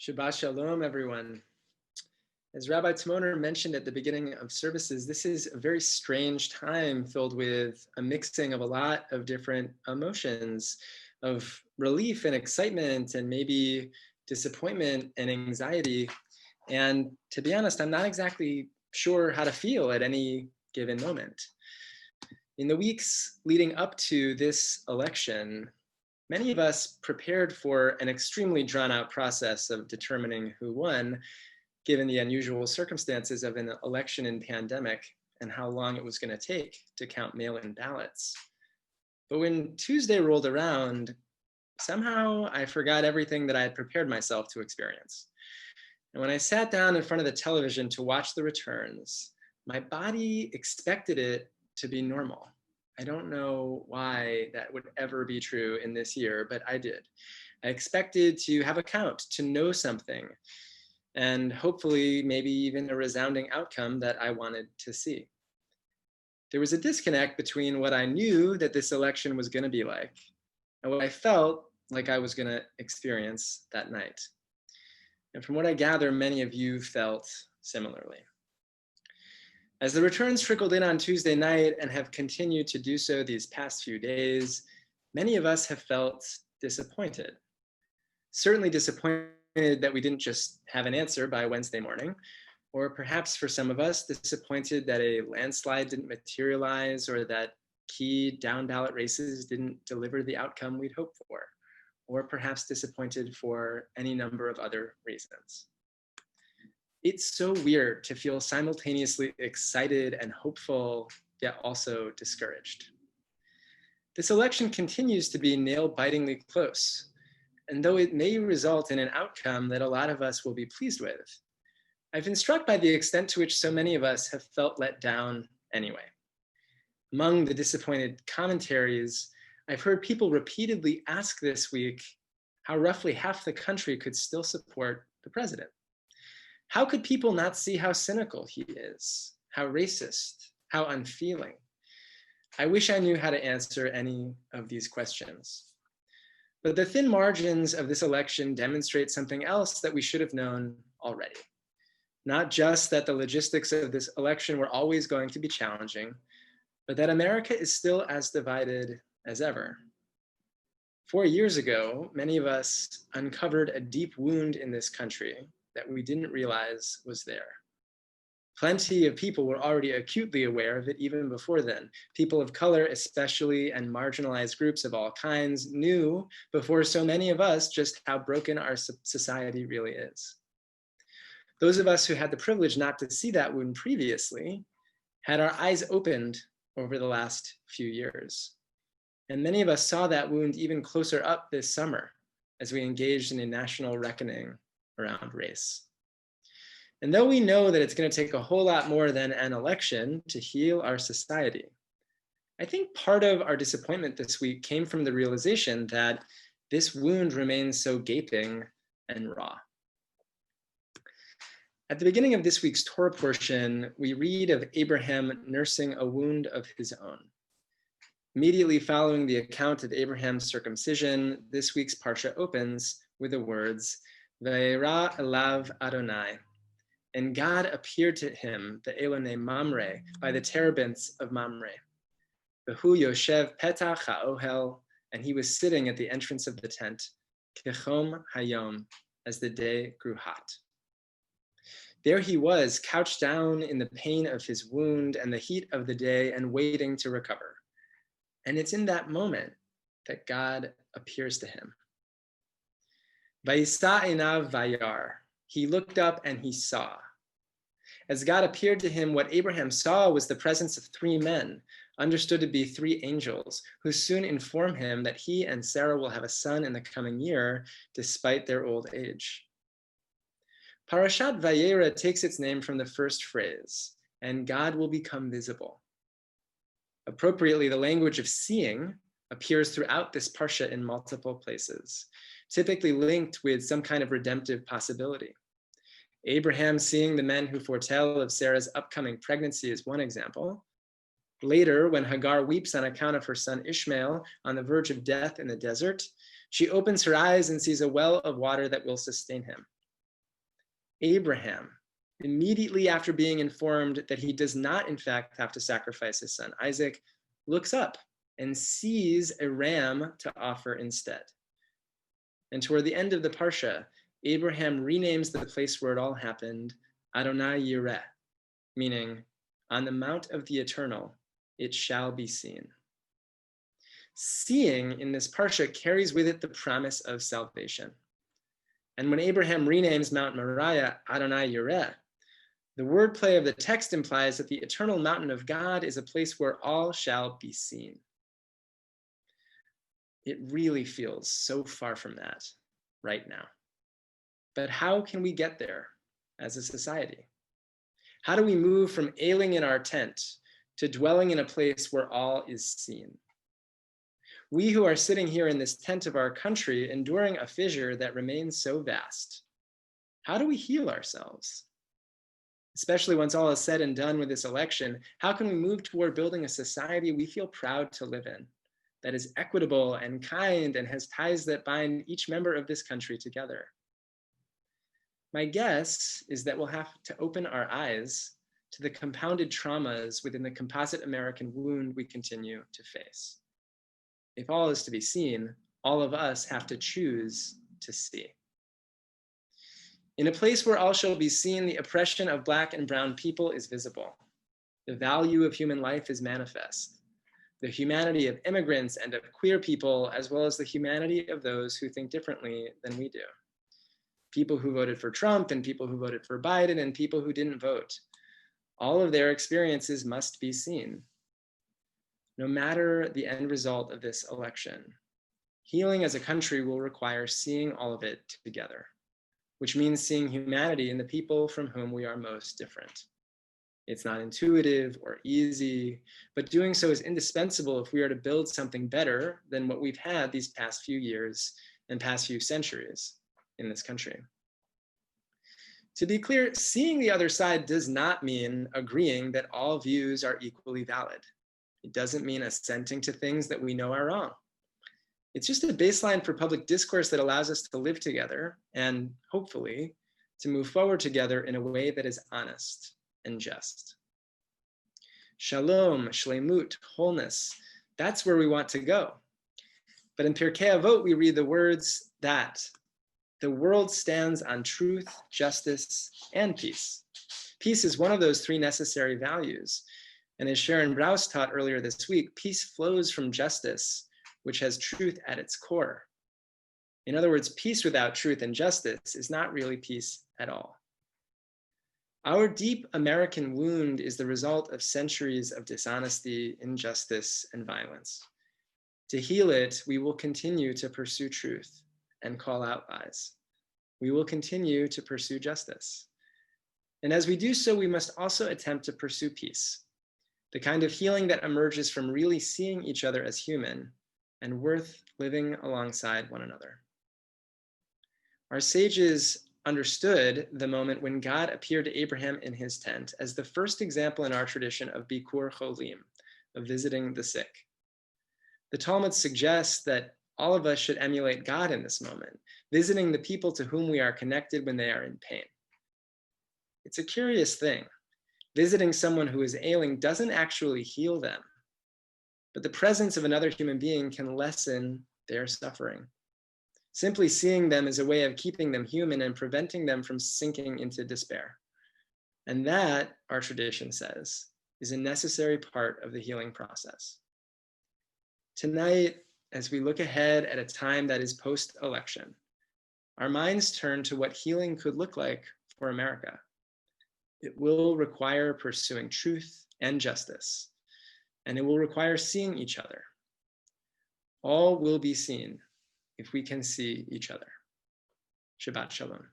Shabbat Shalom, everyone. As Rabbi Tmoner mentioned at the beginning of services, this is a very strange time filled with a mixing of a lot of different emotions of relief and excitement and maybe disappointment and anxiety. And to be honest, I'm not exactly sure how to feel at any given moment. In the weeks leading up to this election, many of us prepared for an extremely drawn out process of determining who won, given the unusual circumstances of an election in pandemic and how long it was going to take to count mail-in ballots. But when Tuesday rolled around, somehow I forgot everything that I had prepared myself to experience. And when I sat down in front of the television to watch the returns, my body expected it to be normal. I don't know why that would ever be true in this year, but I did. I expected to have a count, to know something, and hopefully maybe even a resounding outcome that I wanted to see. There was a disconnect between what I knew that this election was going to be like and what I felt like I was going to experience that night. And from what I gather, many of you felt similarly. As the returns trickled in on Tuesday night and have continued to do so these past few days, many of us have felt disappointed. Certainly disappointed that we didn't just have an answer by Wednesday morning, or perhaps for some of us, disappointed that a landslide didn't materialize or that key down ballot races didn't deliver the outcome we'd hoped for, or perhaps disappointed for any number of other reasons. It's so weird to feel simultaneously excited and hopeful, yet also discouraged. This election continues to be nail-bitingly close, and though it may result in an outcome that a lot of us will be pleased with, I've been struck by the extent to which so many of us have felt let down anyway. Among the disappointed commentaries, I've heard people repeatedly ask this week how roughly half the country could still support the president. How could people not see how cynical he is, how racist, how unfeeling? I wish I knew how to answer any of these questions. But the thin margins of this election demonstrate something else that we should have known already. Not just that the logistics of this election were always going to be challenging, but that America is still as divided as ever. 4 years ago, many of us uncovered a deep wound in this country that we didn't realize was there. Plenty of people were already acutely aware of it even before then. People of color, especially, and marginalized groups of all kinds knew before so many of us just how broken our society really is. Those of us who had the privilege not to see that wound previously had our eyes opened over the last few years. And many of us saw that wound even closer up this summer as we engaged in a national reckoning around race. And though we know that it's going to take a whole lot more than an election to heal our society, I think part of our disappointment this week came from the realization that this wound remains so gaping and raw. At the beginning of this week's Torah portion, we read of Abraham nursing a wound of his own. Immediately following the account of Abraham's circumcision, this week's parsha opens with the words, Vayeira elav Adonai, and God appeared to him, the Elonei Mamre, by the terebinths of Mamre. Behu Yoshev Petach HaOhel, and he was sitting at the entrance of the tent, Kechom Hayom, as the day grew hot. There he was, couched down in the pain of his wound and the heat of the day and waiting to recover. And it's in that moment that God appears to him. Vayisa einav vayar. He looked up and he saw. As God appeared to him, what Abraham saw was the presence of 3 men, understood to be 3 angels, who soon inform him that he and Sarah will have a son in the coming year, despite their old age. Parashat Vayeira takes its name from the first phrase, and God will become visible. Appropriately, the language of seeing appears throughout this parsha in multiple places, typically linked with some kind of redemptive possibility. Abraham seeing the men who foretell of Sarah's upcoming pregnancy is one example. Later, when Hagar weeps on account of her son Ishmael on the verge of death in the desert, she opens her eyes and sees a well of water that will sustain him. Abraham, immediately after being informed that he does not, in fact, have to sacrifice his son Isaac, looks up and sees a ram to offer instead. And toward the end of the Parsha, Abraham renames the place where it all happened Adonai Yireh, meaning, on the mount of the eternal, it shall be seen. Seeing in this Parsha carries with it the promise of salvation. And when Abraham renames Mount Moriah Adonai Yireh, the wordplay of the text implies that the eternal mountain of God is a place where all shall be seen. It really feels so far from that right now. But how can we get there as a society? How do we move from ailing in our tent to dwelling in a place where all is seen? We who are sitting here in this tent of our country, enduring a fissure that remains so vast, how do we heal ourselves? Especially once all is said and done with this election, how can we move toward building a society we feel proud to live in, that is equitable and kind and has ties that bind each member of this country together? My guess is that we'll have to open our eyes to the compounded traumas within the composite American wound we continue to face. If all is to be seen, all of us have to choose to see. In a place where all shall be seen, the oppression of Black and brown people is visible. The value of human life is manifest. The humanity of immigrants and of queer people, as well as the humanity of those who think differently than we do. People who voted for Trump and people who voted for Biden and people who didn't vote. All of their experiences must be seen. No matter the end result of this election, healing as a country will require seeing all of it together, which means seeing humanity in the people from whom we are most different. It's not intuitive or easy, but doing so is indispensable if we are to build something better than what we've had these past few years and past few centuries in this country. To be clear, seeing the other side does not mean agreeing that all views are equally valid. It doesn't mean assenting to things that we know are wrong. It's just a baseline for public discourse that allows us to live together and, hopefully, to move forward together in a way that is honest and just. Shalom, shlemut, wholeness, that's where we want to go. But in Pirkei Avot, we read the words that the world stands on truth, justice, and peace. Peace is one of those three necessary values. And as Sharon Brous taught earlier this week, peace flows from justice, which has truth at its core. In other words, peace without truth and justice is not really peace at all. Our deep American wound is the result of centuries of dishonesty, injustice, and violence. To heal it, we will continue to pursue truth and call out lies. We will continue to pursue justice. And as we do so, we must also attempt to pursue peace, the kind of healing that emerges from really seeing each other as human and worth living alongside one another. Our sages understood the moment when God appeared to Abraham in his tent as the first example in our tradition of Bikur Cholim, of visiting the sick. The Talmud suggests that all of us should emulate God in this moment, visiting the people to whom we are connected when they are in pain. It's a curious thing. Visiting someone who is ailing doesn't actually heal them, but the presence of another human being can lessen their suffering. Simply seeing them is a way of keeping them human and preventing them from sinking into despair. And that, our tradition says, is a necessary part of the healing process. Tonight, as we look ahead at a time that is post-election, our minds turn to what healing could look like for America. It will require pursuing truth and justice, and it will require seeing each other. All will be seen if we can see each other. Shabbat Shalom.